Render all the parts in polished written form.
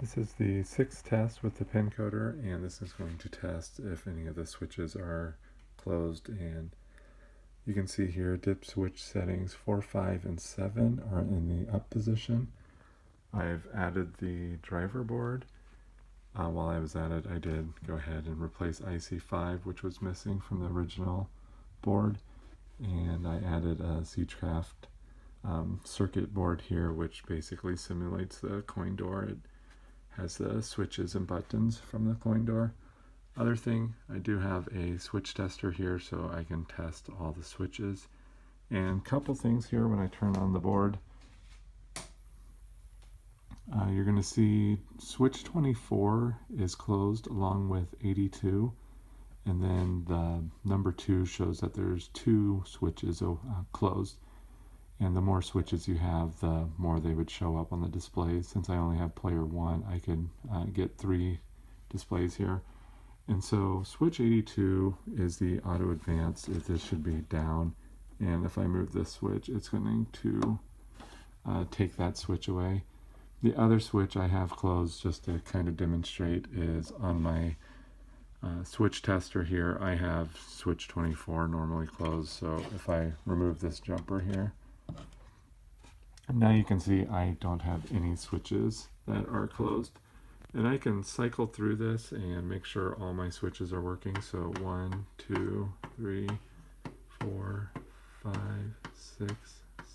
This is the sixth test with the Pincoder, and this is going to test if any of the switches are closed. And you can see here dip switch settings 4, 5, and 7 are in the up position. I've added the driver board. While I was at it, I did go ahead and replace IC5, which was missing from the original board, and I added a C-Craft circuit board here, which basically simulates the coin door. It has the switches and buttons from the coin door. Other thing, I do have a switch tester here so I can test all the switches. And a couple things here when I turn on the board. You're going to see switch 24 is closed along with 82, and then the number 2 shows that there's 2 switches closed. And the more switches you have, the more they would show up on the display. Since I only have player 1, I could get 3 displays here. And so switch 82 is the auto advance. This should be down, and if I move this switch, it's going to take that switch away. The other switch I have closed, just to kind of demonstrate, is on my switch tester here. I have switch 24 normally closed, so if I remove this jumper here, now you can see I don't have any switches that are closed. And I can cycle through this and make sure all my switches are working. So 1, 2, 3, 4, 5, 6,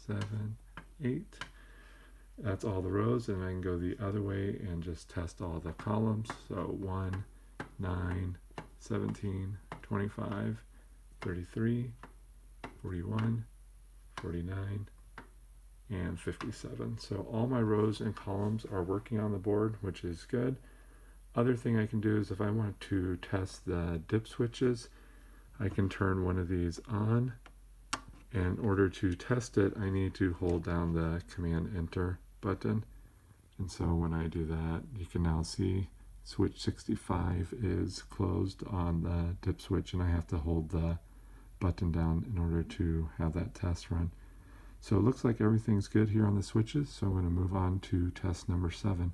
7, 8. That's all the rows, and I can go the other way and just test all the columns. So 1, 9, 17, 25, 33, 41, 49, and 57. So all my rows and columns are working on the board, which is good. Other thing I can do is if I want to test the dip switches, I can turn one of these on. In order to test it, I need to hold down the Command Enter button. And so when I do that, you can now see switch 65 is closed on the dip switch, and I have to hold the button down in order to have that test run. So it looks like everything's good here on the switches, so I'm going to move on to test number 7.